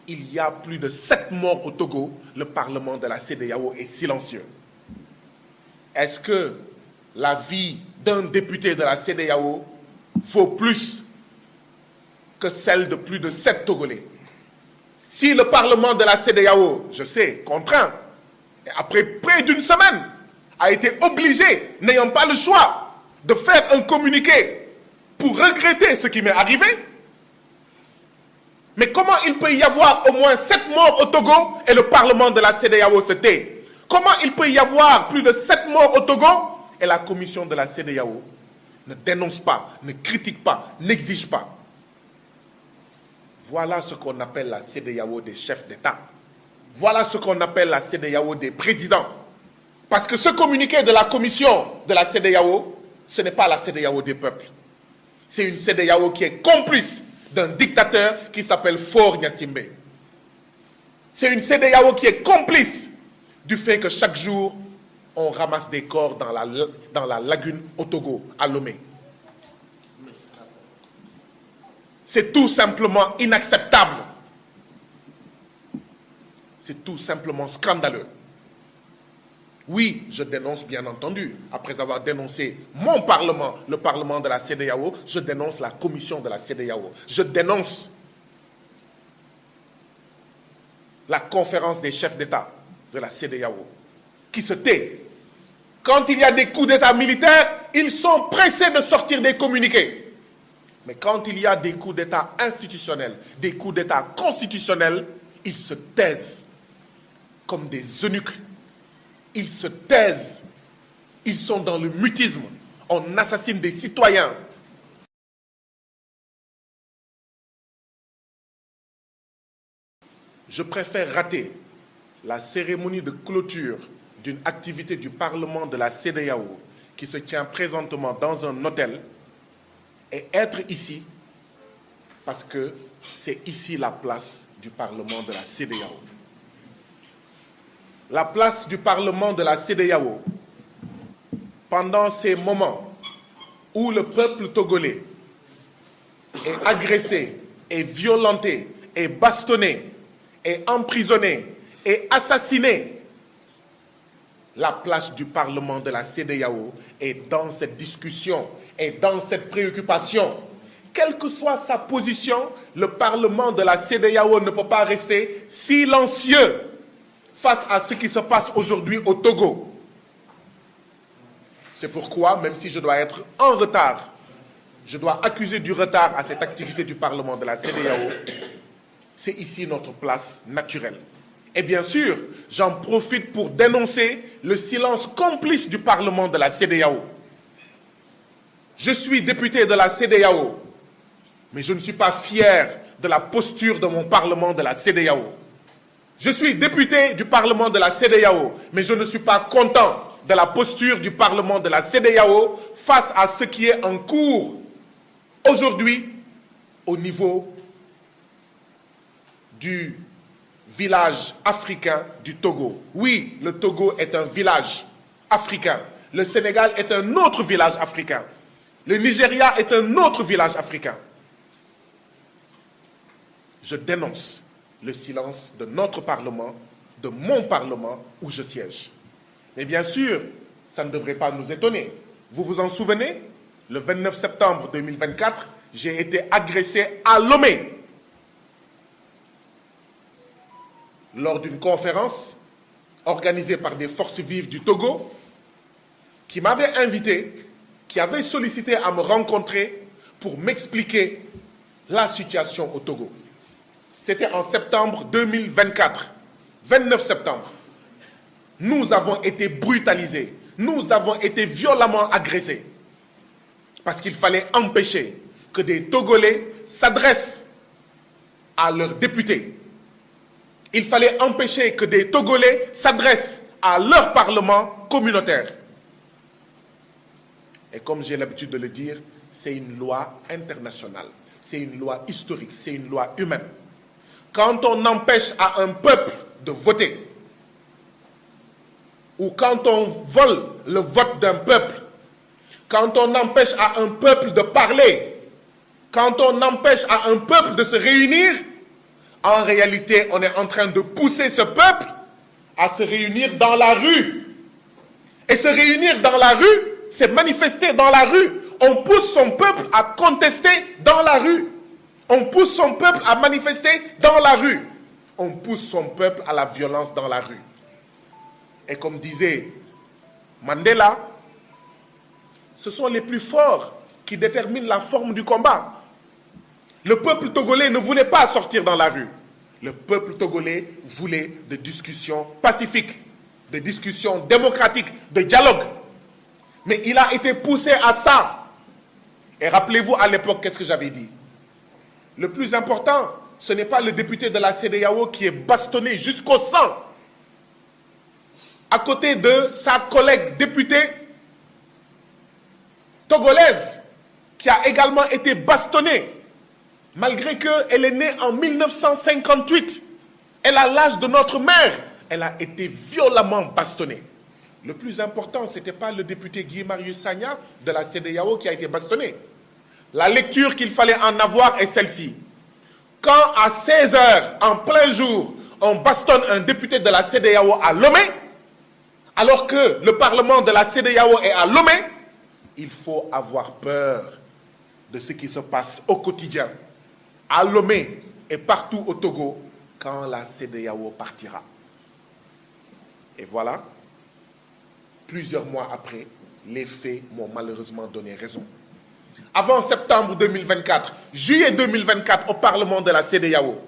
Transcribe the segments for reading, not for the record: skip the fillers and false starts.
il y a plus de 7 morts au Togo, le Parlement de la CEDEAO est silencieux. Est-ce que la vie d'un député de la CEDEAO vaut plus que celle de plus de 7 Togolais? Si le Parlement de la CEDEAO, je sais, contraint, et après près d'une semaine, a été obligé, n'ayant pas le choix, de faire un communiqué pour regretter ce qui m'est arrivé, mais comment il peut y avoir au moins 7 morts au Togo et le Parlement de la CEDEAO se tait? Comment il peut y avoir plus de 7 morts au Togo et la commission de la CEDEAO ne dénonce pas, ne critique pas, n'exige pas? Voilà ce qu'on appelle la CEDEAO des chefs d'État. Voilà ce qu'on appelle la CEDEAO des présidents. Parce que ce communiqué de la commission de la CEDEAO, ce n'est pas la CEDEAO des peuples. C'est une CEDEAO qui est complice d'un dictateur qui s'appelle Faure Gnassingbé. C'est une CEDEAO qui est complice du fait que chaque jour, on ramasse des corps dans la lagune au Togo, à Lomé. C'est tout simplement inacceptable. C'est tout simplement scandaleux. Oui, je dénonce bien entendu, après avoir dénoncé mon Parlement, le Parlement de la CEDEAO, je dénonce la commission de la CEDEAO. Je dénonce la conférence des chefs d'État de la CEDEAO, qui se tait. Quand il y a des coups d'État militaires, ils sont pressés de sortir des communiqués. Mais quand il y a des coups d'État institutionnels, des coups d'État constitutionnels, ils se taisent comme des eunuques. Ils se taisent. Ils sont dans le mutisme. On assassine des citoyens. Je préfère rater la cérémonie de clôture d'une activité du Parlement de la CEDEAO qui se tient présentement dans un hôtel et être ici parce que c'est ici la place du Parlement de la CEDEAO. La place du Parlement de la CEDEAO, pendant ces moments où le peuple togolais est agressé, est violenté, est bastonné, est emprisonné, est assassiné, la place du Parlement de la CEDEAO est dans cette discussion, est dans cette préoccupation. Quelle que soit sa position, le Parlement de la CEDEAO ne peut pas rester silencieux face à ce qui se passe aujourd'hui au Togo. C'est pourquoi, même si je dois être en retard, je dois accuser du retard à cette activité du Parlement de la CEDEAO, c'est ici notre place naturelle. Et bien sûr, j'en profite pour dénoncer le silence complice du Parlement de la CEDEAO. Je suis député de la CEDEAO, mais je ne suis pas fier de la posture de mon Parlement de la CEDEAO. Je suis député du Parlement de la CEDEAO, mais je ne suis pas content de la posture du Parlement de la CEDEAO face à ce qui est en cours aujourd'hui au niveau du village africain du Togo. Oui, le Togo est un village africain. Le Sénégal est un autre village africain. Le Nigeria est un autre village africain. Je dénonce le silence de notre Parlement, de mon Parlement où je siège. Mais bien sûr, ça ne devrait pas nous étonner. Vous vous en souvenez? Le 29 septembre 2024, j'ai été agressé à Lomé lors d'une conférence organisée par des forces vives du Togo qui m'avaient invité, qui avaient sollicité à me rencontrer pour m'expliquer la situation au Togo. C'était en septembre 2024, 29 septembre. Nous avons été brutalisés, nous avons été violemment agressés parce qu'il fallait empêcher que des Togolais s'adressent à leurs députés. Il fallait empêcher que des Togolais s'adressent à leur parlement communautaire. Et comme j'ai l'habitude de le dire, c'est une loi internationale, c'est une loi historique, c'est une loi humaine. Quand on empêche à un peuple de voter, ou quand on vole le vote d'un peuple, quand on empêche à un peuple de parler, quand on empêche à un peuple de se réunir, En réalité, on est en train de pousser ce peuple à se réunir dans la rue. Et se réunir dans la rue, c'est manifester dans la rue. On pousse son peuple à contester dans la rue. On pousse son peuple à manifester dans la rue. On pousse son peuple à la violence dans la rue. Et comme disait Mandela, ce sont les plus forts qui déterminent la forme du combat. Le peuple togolais ne voulait pas sortir dans la rue. Le peuple togolais voulait des discussions pacifiques, des discussions démocratiques, de dialogue. Mais il a été poussé à ça. Et rappelez-vous à l'époque, qu'est-ce que j'avais dit? Le plus important, ce n'est pas le député de la CEDEAO qui est bastonné jusqu'au sang, à côté de sa collègue députée togolaise, qui a également été bastonnée, malgré qu'elle est née en 1958. Elle a l'âge de notre mère. Elle a été violemment bastonnée. Le plus important, ce n'était pas le député Guy Marius Sagna de la CEDEAO qui a été bastonné. La lecture qu'il fallait en avoir est celle-ci. Quand à 16 h, en plein jour, on bastonne un député de la CEDEAO à Lomé, alors que le Parlement de la CEDEAO est à Lomé, il faut avoir peur de ce qui se passe au quotidien, à Lomé et partout au Togo, quand la CEDEAO partira. Et voilà, plusieurs mois après, les faits m'ont malheureusement donné raison. Avant septembre 2024, juillet 2024, au Parlement de la CEDEAO,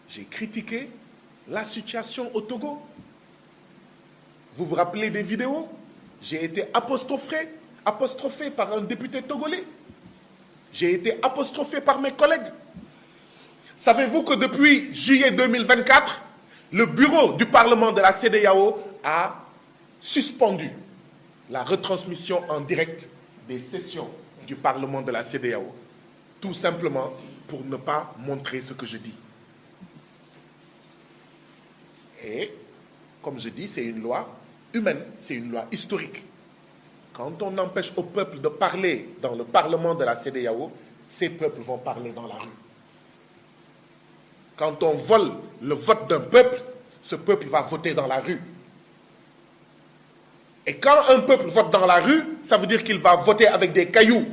j'ai critiqué la situation au Togo. Vous vous rappelez des vidéos? J'ai été apostrophé par un député togolais. J'ai été apostrophé par mes collègues. Savez-vous que depuis juillet 2024, le bureau du Parlement de la CEDEAO a suspendu la retransmission en direct des sessions du Parlement de la CEDEAO, tout simplement pour ne pas montrer ce que je dis. Et, comme je dis, c'est une loi humaine, c'est une loi historique. Quand on empêche au peuple de parler dans le Parlement de la CEDEAO, ces peuples vont parler dans la rue. Quand on vole le vote d'un peuple, ce peuple va voter dans la rue. Et quand un peuple vote dans la rue, ça veut dire qu'il va voter avec des cailloux.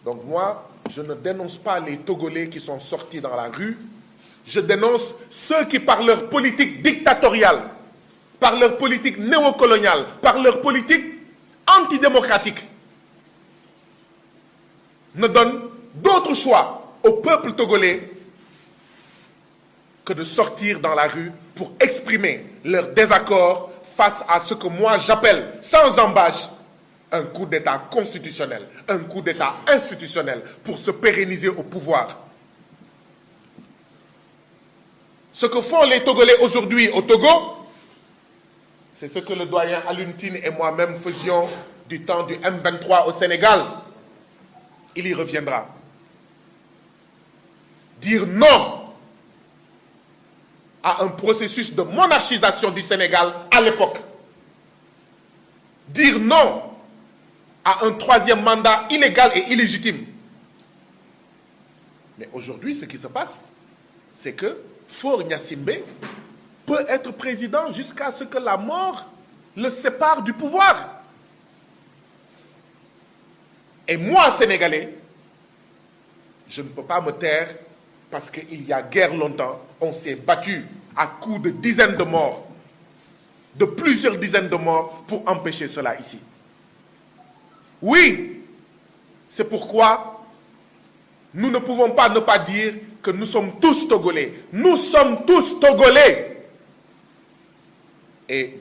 Donc moi, je ne dénonce pas les Togolais qui sont sortis dans la rue. Je dénonce ceux qui, par leur politique dictatoriale, par leur politique néocoloniale, par leur politique antidémocratique, ne donnent d'autre choix au peuple togolais que de sortir dans la rue pour exprimer leur désaccord face à ce que moi j'appelle, sans embâche, un coup d'État constitutionnel, un coup d'État institutionnel pour se pérenniser au pouvoir. Ce que font les Togolais aujourd'hui au Togo, c'est ce que le doyen Alioune Tine et moi-même faisions du temps du M23 au Sénégal. Il y reviendra. Dire non à un processus de monarchisation du Sénégal à l'époque. Dire non à un troisième mandat illégal et illégitime. Mais aujourd'hui, ce qui se passe, c'est que Faure Gnassingbé peut être président jusqu'à ce que la mort le sépare du pouvoir. Et moi, Sénégalais, je ne peux pas me taire parce qu'il y a guère longtemps, on s'est battu à coups de dizaines de morts, de plusieurs dizaines de morts pour empêcher cela ici. Oui, c'est pourquoi nous ne pouvons pas ne pas dire que nous sommes tous Togolais. Nous sommes tous Togolais. Et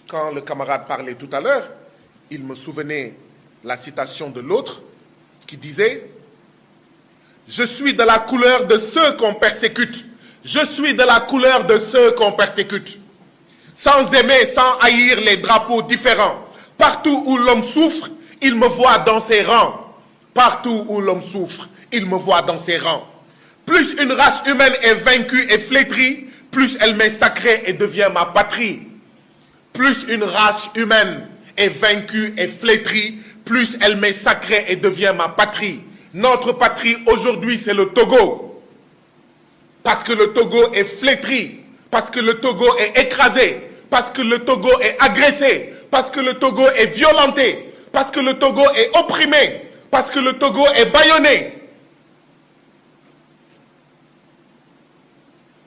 quand le camarade parlait tout à l'heure, il me souvenait la citation de l'autre qui disait « Je suis de la couleur de ceux qu'on persécute. Je suis de la couleur de ceux qu'on persécute. Sans aimer, sans haïr les drapeaux différents. Partout où l'homme souffre, il me voit dans ses rangs. Partout où l'homme souffre, il me voit dans ses rangs. Plus une race humaine est vaincue et flétrie, plus elle m'est sacrée et devient ma patrie. Plus une race humaine est vaincue et flétrie, plus elle m'est sacrée et devient ma patrie. Notre patrie aujourd'hui, c'est le Togo. Parce que le Togo est flétri, parce que le Togo est écrasé, parce que le Togo est agressé, parce que le Togo est violenté, parce que le Togo est opprimé, parce que le Togo est bâillonné.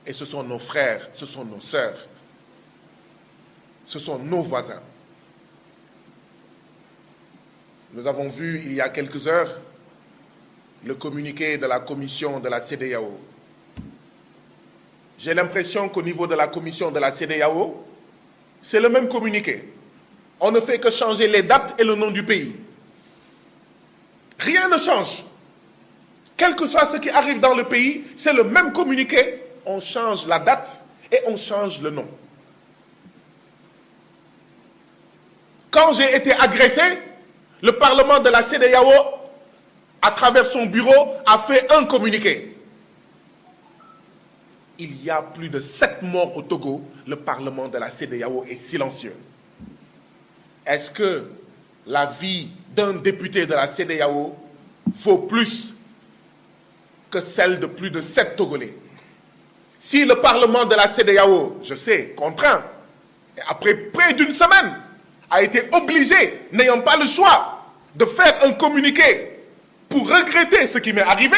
Et ce sont nos frères, ce sont nos sœurs, ce sont nos voisins. Nous avons vu il y a quelques heures le communiqué de la commission de la CEDEAO. J'ai l'impression qu'au niveau de la commission de la CEDEAO, c'est le même communiqué. On ne fait que changer les dates et le nom du pays. Rien ne change. Quel que soit ce qui arrive dans le pays, c'est le même communiqué. On change la date et on change le nom. Quand j'ai été agressé, le Parlement de la CEDEAO, à travers son bureau, a fait un communiqué. Il y a plus de 7 morts au Togo. Le Parlement de la CEDEAO est silencieux. Est-ce que la vie d'un député de la CEDEAO vaut plus que celle de plus de 7 Togolais? Si le Parlement de la CEDEAO, je sais, contraint, et après près d'une semaine, a été obligé, n'ayant pas le choix, de faire un communiqué pour regretter ce qui m'est arrivé,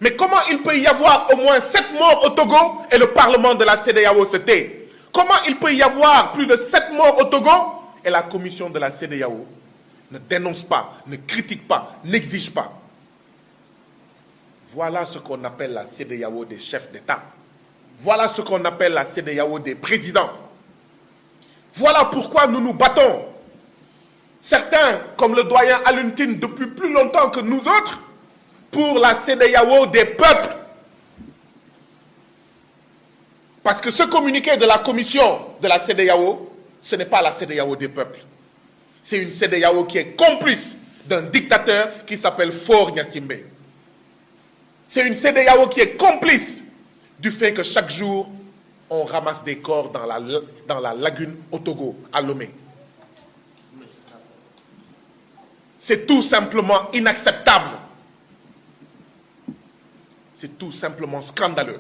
mais comment il peut y avoir au moins 7 morts au Togo et le Parlement de la CEDEAO se tait? Comment il peut y avoir plus de 7 morts au Togo et la commission de la CEDEAO ne dénonce pas, ne critique pas, n'exige pas? Voilà ce qu'on appelle la CEDEAO des chefs d'État. Voilà ce qu'on appelle la CEDEAO des présidents. Voilà pourquoi nous nous battons. Certains, comme le doyen Aluntine, depuis plus longtemps que nous autres, pour la CEDEAO des peuples. Parce que ce communiqué de la commission de la CEDEAO, ce n'est pas la CEDEAO des peuples. C'est une CEDEAO qui est complice d'un dictateur qui s'appelle Faure Gnassingbé. C'est une CEDEAO qui est complice du fait que chaque jour, on ramasse des corps dans la lagune au Togo, à Lomé. C'est tout simplement inacceptable. C'est tout simplement scandaleux.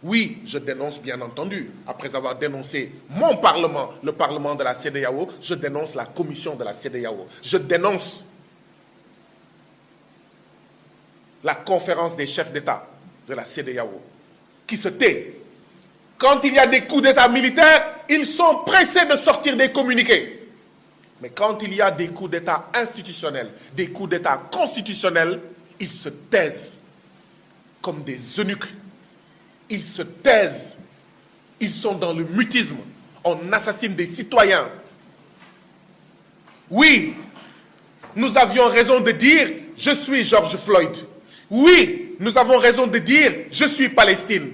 Oui, je dénonce bien entendu, après avoir dénoncé mon Parlement, le Parlement de la CEDEAO, je dénonce la commission de la CEDEAO. Je dénonce la conférence des chefs d'État de la CEDEAO, qui se tait. Quand il y a des coups d'État militaires, ils sont pressés de sortir des communiqués. Mais quand il y a des coups d'État institutionnels, des coups d'État constitutionnels, ils se taisent comme des eunuques. Ils se taisent. Ils sont dans le mutisme. On assassine des citoyens. Oui, nous avions raison de dire « Je suis George Floyd ». Oui, nous avons raison de dire « Je suis Palestine ».